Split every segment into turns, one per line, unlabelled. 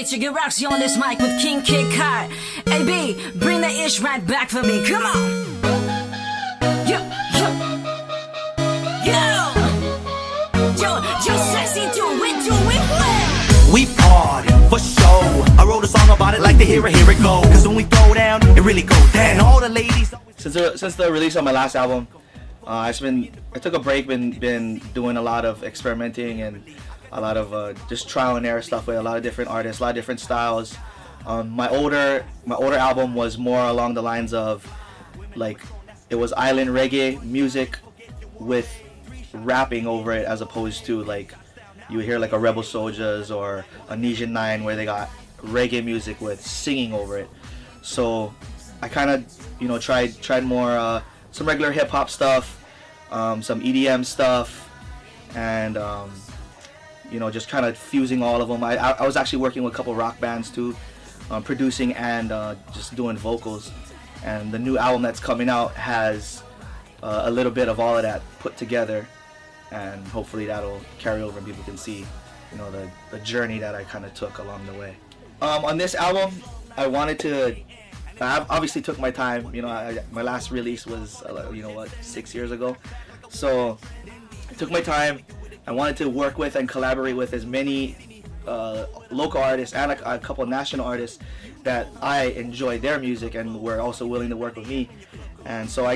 It's your Roxy on this mic with King Kekai. Hey B, bring the ish right back for me. Come on. Yo, yo, yo, sexy, do it well.
We party for show. I wrote a song about it, like to hear it go. Cause when we go down, it really goes down. And all the ladies.
Since the release of my last album, I took a break, been doing a lot of experimenting and a lot of just trial and error stuff with a lot of different artists, a lot of different styles. My older album was more along the lines of like it was island reggae music with rapping over it, as opposed to like you hear like a Rebel Soldiers or a Nesian 9 where they got reggae music with singing over it. So I kind of tried more some regular hip hop stuff, some EDM stuff, and just kind of fusing all of them. I was actually working with a couple rock bands too, producing and just doing vocals. And the new album that's coming out has a little bit of all of that put together, and hopefully that'll carry over and people can see, the journey that I kind of took along the way. On this album, I obviously took my time. My last release was 6 years ago, so I took my time. I wanted to work with and collaborate with as many local artists and a couple of national artists that I enjoyed their music and were also willing to work with me. And so I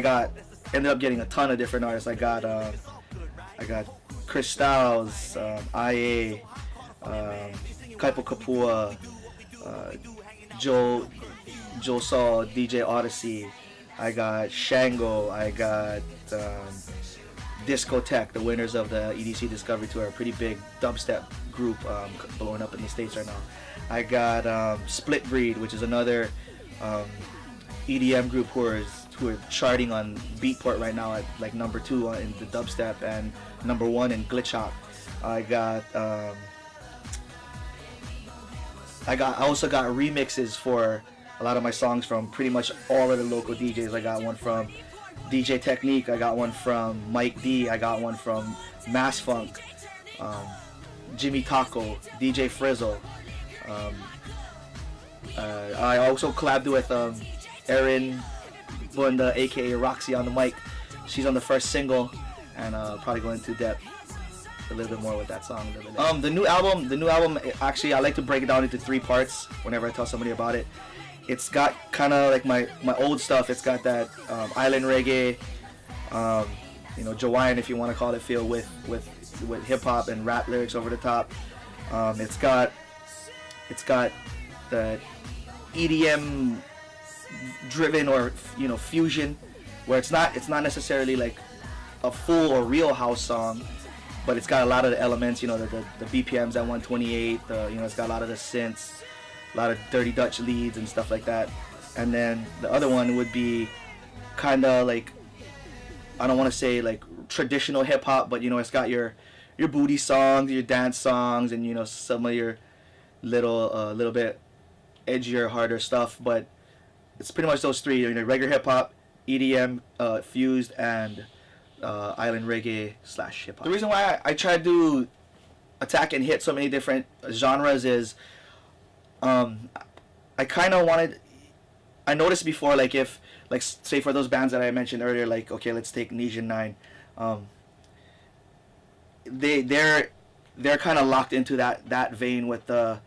ended up getting a ton of different artists. I got Chris Styles, IA, Kaipo Kapua, Joe Saul, DJ Odyssey. I got Shango. I got Discotheque, the winners of the EDC Discovery Tour, a pretty big dubstep group blowing up in the States right now. I got Split Breed, which is another EDM group who are charting on Beatport right now at like number 2 in the dubstep and number 1 in glitch hop. I also got remixes for a lot of my songs from pretty much all of the local DJs. I got one from DJ Technique, I got one from Mike D, I got one from Mass Funk, Jimmy Taco, DJ Frizzle. I also collabed with Erin Bunda, aka Roxy, on the mic. She's on the first single, and probably go into depth a little bit more with that song. The new album, actually I like to break it down into 3 parts whenever I tell somebody about it. It's got kind of like my old stuff. It's got that island reggae, Jawaiian, if you want to call it, feel with hip hop and rap lyrics over the top. It's got the EDM driven or fusion, where it's not necessarily like a full or real house song, but it's got a lot of the elements. The BPMs at 128. It's got a lot of the synths, a lot of Dirty Dutch leads and stuff like that. And then the other one would be kind of like, I don't want to say like traditional hip hop, but it's got your booty songs, your dance songs, and some of your little bit edgier, harder stuff. But it's pretty much those 3: regular hip hop, EDM fused, and island reggae / hip hop. The reason why I try to attack and hit so many different genres is I noticed before, like if, like say for those bands that I mentioned earlier, like okay, let's take Nesian 9, they're kind of locked into that vein with the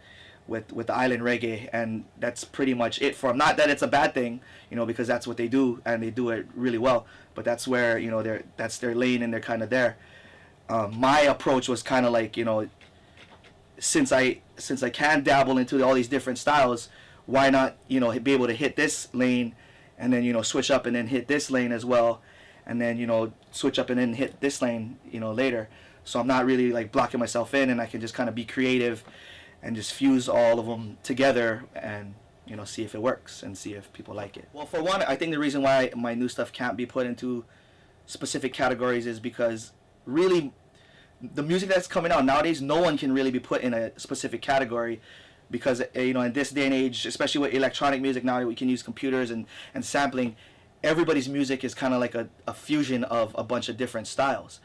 island reggae, and that's pretty much it for them. Not that it's a bad thing, because that's what they do and they do it really well, but that's where that's their lane and they're kind of there. My approach was kind of like, since I can dabble into all these different styles, why not be able to hit this lane and then switch up and then hit this lane as well, and then switch up and then hit this lane later. So I'm not really like blocking myself in, and I can just kind of be creative and just fuse all of them together and see if it works and see if people like it. Well, for one, I think the reason why my new stuff can't be put into specific categories is because really the music that's coming out nowadays, no one can really be put in a specific category, because in this day and age, especially with electronic music now, we can use computers and sampling. Everybody's music is kind of like a fusion of a bunch of different styles.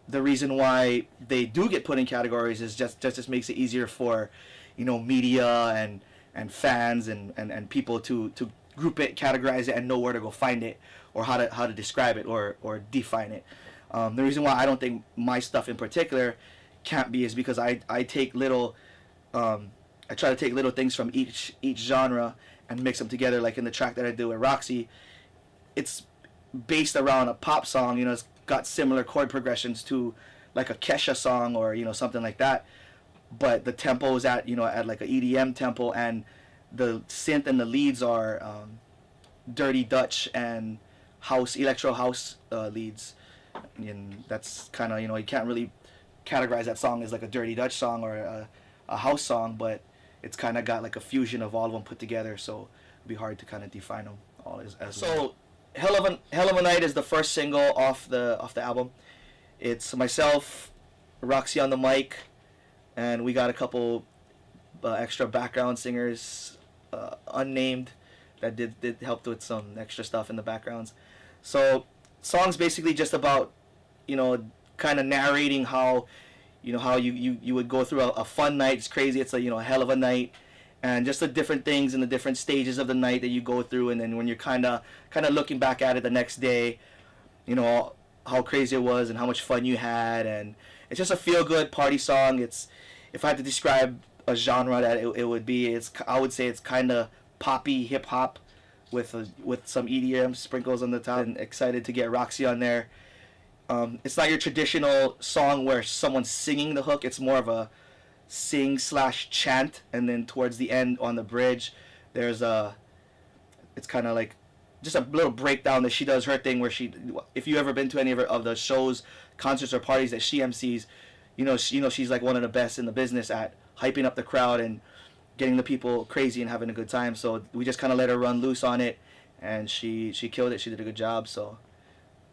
The reason why they do get put in categories is just makes it easier for media and fans and people to group it, categorize it, and know where to go find it, or how to describe it or define it. The reason why I don't think my stuff in particular can't be is because I take little I try to take little things from each genre and mix them together. Like in the track that I do with Roxy, it's based around a pop song. It's got similar chord progressions to like a Kesha song or something like that, but the tempo is at at like a EDM tempo, and the synth and the leads are dirty Dutch and electro house leads, and that's kind of you can't really categorize that song as like a dirty Dutch song or a house song, but it's kind of got like a fusion of all of them put together, so it'd be hard to kind of define them all as so. Hell of a Night is the first single off the album. It's myself, Roxy on the mic, and we got a couple extra background singers, unnamed, that did help with some extra stuff in the backgrounds. So song's basically just about kind of narrating how how you would go through a fun night. It's crazy. It's a hell of a night, and just the different things and the different stages of the night that you go through, and then when you're kind of looking back at it the next day, how crazy it was and how much fun you had. And it's just a feel good party song. It's, if I had to describe a genre that it would be, I would say it's kind of poppy hip hop with some EDM sprinkles on the top. And excited to get Roxy on there. It's not your traditional song where someone's singing the hook. It's more of a sing/chant, and then towards the end on the bridge, it's kind of like just a little breakdown that she does her thing where if you ever been to any of the shows, concerts, or parties that she MCs, she's like one of the best in the business at hyping up the crowd and getting the people crazy and having a good time. So we just kind of let her run loose on it, and she killed it. She did a good job. So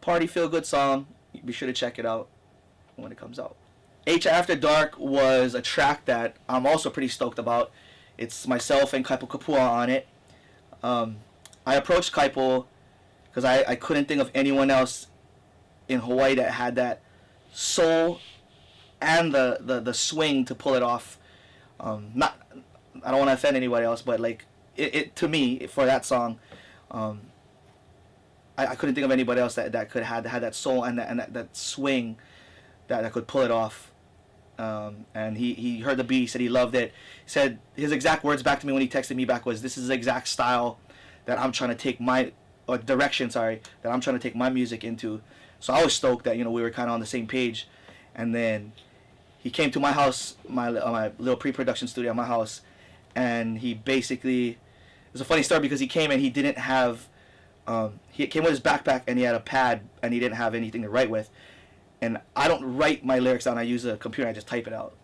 party feel good song. Be sure to check it out when it comes out. H After Dark was a track that I'm also pretty stoked about. It's myself and Kaipo Kapua on it. I approached Kaipo because I couldn't think of anyone else in Hawaii that had that soul and the swing to pull it off. I don't want to offend anybody else, but like it to me, for that song, I couldn't think of anybody else that could had that soul and that swing that could pull it off. And he heard the beat. He said he loved it. He said his exact words back to me when he texted me back was, "This is the exact style that I'm trying to take direction that I'm trying to take my music into." So I was stoked that we were kind of on the same page. And then he came to my house, my little pre-production studio at my house, and he basically, it's a funny story because he came and he didn't have he came with his backpack and he had a pad and he didn't have anything to write with. And I don't write my lyrics down. I use a computer. I just type it out.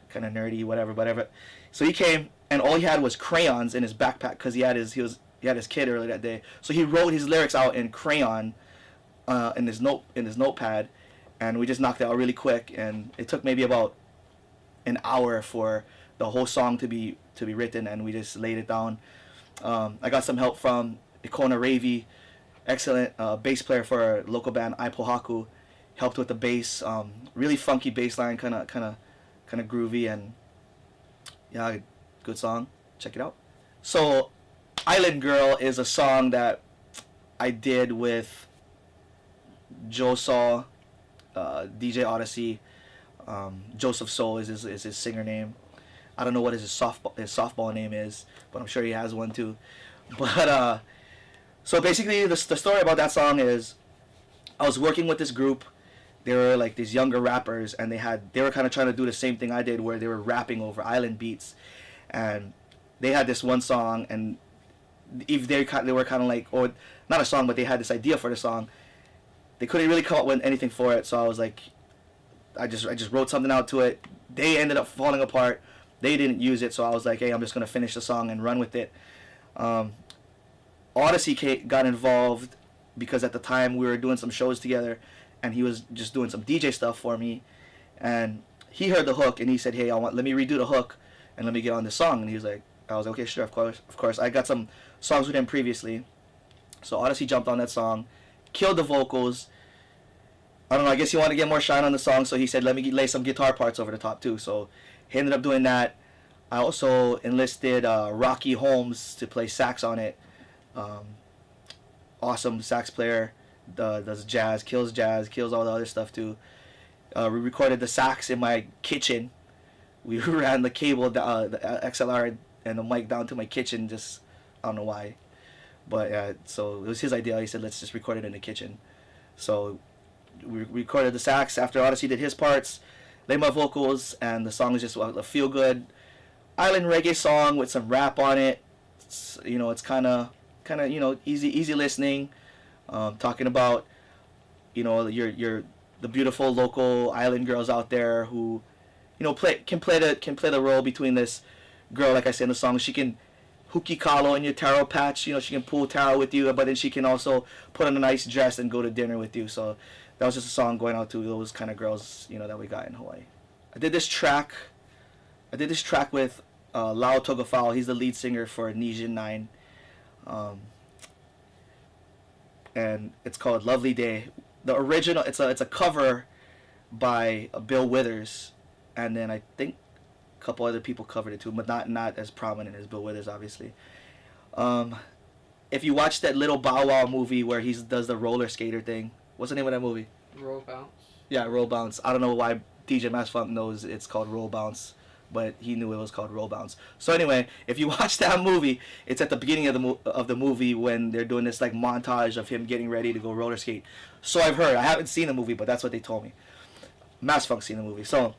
Kind of nerdy, whatever. So he came and all he had was crayons in his backpack because he had his kid earlier that day. So he wrote his lyrics out in crayon in his notepad, and we just knocked it out really quick. And it took maybe about an hour for the whole song to be written, and we just laid it down. I got some help from Ikona Ravi, excellent bass player for our local band Aipohaku. Helped with the bass, really funky bass line, kind of groovy, and yeah, good song. Check it out. So, Island Girl is a song that I did with Joe Saw, DJ Odyssey. Joseph Soul is his singer name. I don't know what his softball name is, but I'm sure he has one too. But so basically, the story about that song is, I was working with this group. They were like these younger rappers, and they were kind of trying to do the same thing I did, where they were rapping over island beats, and they had this one song, and if they were kind of like, or not a song, but they had this idea for the song. They couldn't really come up with anything for it, so I was like, I just wrote something out to it. They ended up falling apart. They didn't use it, so I was like, hey, I'm just gonna finish the song and run with it. Odyssey got involved because at the time we were doing some shows together, and he was just doing some DJ stuff for me, and he heard the hook and he said, hey, let me redo the hook and let me get on this song. And he was like, I was like, okay, sure, of course. I got some songs with him previously, so Odyssey jumped on that song, killed the vocals. I don't know, I guess he wanted to get more shine on the song, so he said, let me lay some guitar parts over the top too. So he ended up doing that. I also enlisted Rocky Holmes to play sax on it. Awesome sax player, does jazz, kills all the other stuff too. We recorded the sax in my kitchen. We ran the cable, the XLR and the mic down to my kitchen. Just I don't know why, but so it was his idea. He said let's just record it in the kitchen. So we recorded the sax after Odyssey did his parts, laid my vocals, and the song is just a feel good island reggae song with some rap on it. It's kind of easy listening. Talking about your the beautiful local island girls out there who can play the role between this girl, like I said in the song. She can hooky kalo in your taro patch. She can pull taro with you, but then she can also put on a nice dress and go to dinner with you. So that was just a song going out to those kind of girls that we got in Hawaii. I did this track with Lau Togafao. He's the lead singer for Nijin 9. And it's called Lovely Day. The original, it's a cover by Bill Withers, and then I think a couple other people covered it too, but not as prominent as Bill Withers, obviously. If you watch that Little Bow Wow movie where he does the roller skater thing, what's the name of that movie?
Roll Bounce.
Yeah, Roll Bounce. I don't know why DJ Mass Funk knows it's called Roll Bounce, but he knew it was called Roll Bounce. So anyway, if you watch that movie, it's at the beginning of the movie when they're doing this like montage of him getting ready to go roller skate. So I've heard. I haven't seen the movie, but that's what they told me. Mass Funk's seen the movie. So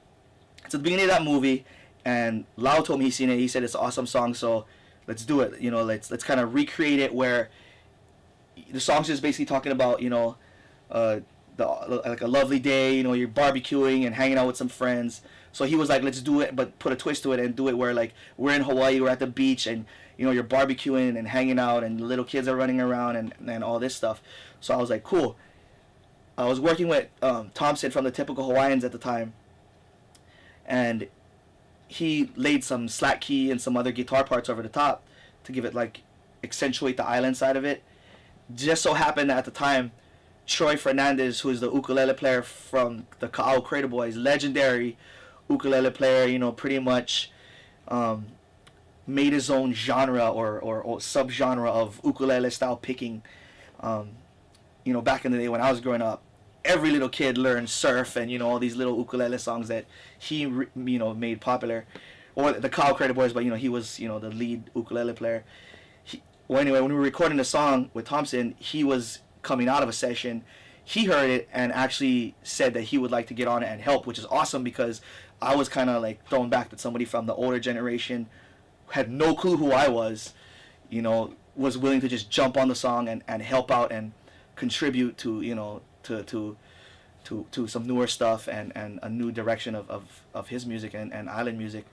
it's at the beginning of that movie, and Lau told me he's seen it. He said it's an awesome song, so let's do it. Let's kind of recreate it where the song's just basically talking about like a lovely day. You're barbecuing and hanging out with some friends. So he was like, let's do it, but put a twist to it and do it where like we're in Hawaii, we're at the beach, and you're barbecuing and hanging out, and little kids are running around and all this stuff. So I was like, cool. I was working with Thompson from the Typical Hawaiians at the time, and he laid some slack key and some other guitar parts over the top to give it like accentuate the island side of it. Just so happened that at the time, Troy Fernandez, who is the ukulele player from the Ka'au Crater Boys, legendary ukulele player, pretty much made his own genre or subgenre of ukulele style picking. Back in the day when I was growing up, every little kid learned surf and all these little ukulele songs that he made popular, or the Ka'au Crater Boys, but he was the lead ukulele player. Anyway, when we were recording the song with Thompson, he was coming out of a session. He heard it and actually said that he would like to get on it and help, which is awesome because I was kind of like thrown back that somebody from the older generation had no clue who I was, was willing to just jump on the song and help out and contribute to to some newer stuff and a new direction of his music and island music.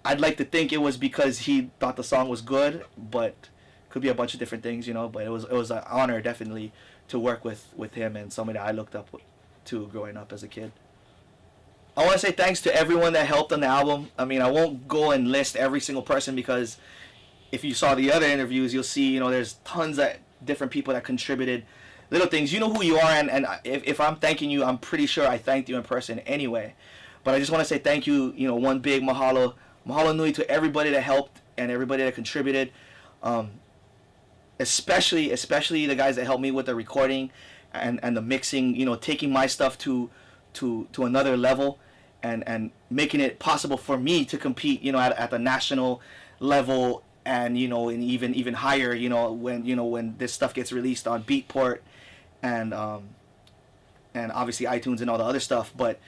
I'd like to think it was because he thought the song was good, but could be a bunch of different things, but it was an honor definitely to work with him and somebody that I looked up to growing up as a kid. I want to say thanks to everyone that helped on the album. I mean, I won't go and list every single person because if you saw the other interviews, you'll see, there's tons of different people that contributed little things. You know who you are, and if I'm thanking you, I'm pretty sure I thanked you in person anyway. But I just want to say thank you, one big mahalo nui to everybody that helped and everybody that contributed. Especially the guys that helped me with the recording and the mixing, taking my stuff to another level and making it possible for me to compete, at the national level and, and even higher, when this stuff gets released on Beatport and obviously iTunes and all the other stuff, but,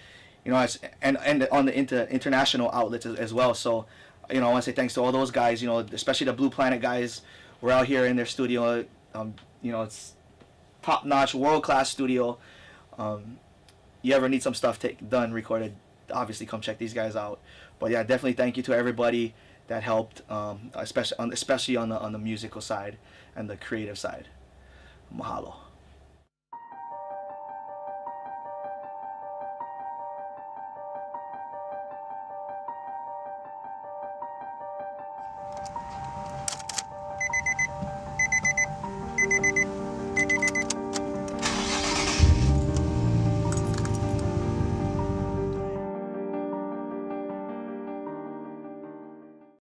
and on the international outlets as well. So, I want to say thanks to all those guys, especially the Blue Planet guys. We're out here in their studio. It's top-notch, world-class studio. You ever need some stuff done, recorded, obviously come check these guys out. But yeah, definitely thank you to everybody that helped, especially on the musical side and the creative side. Mahalo.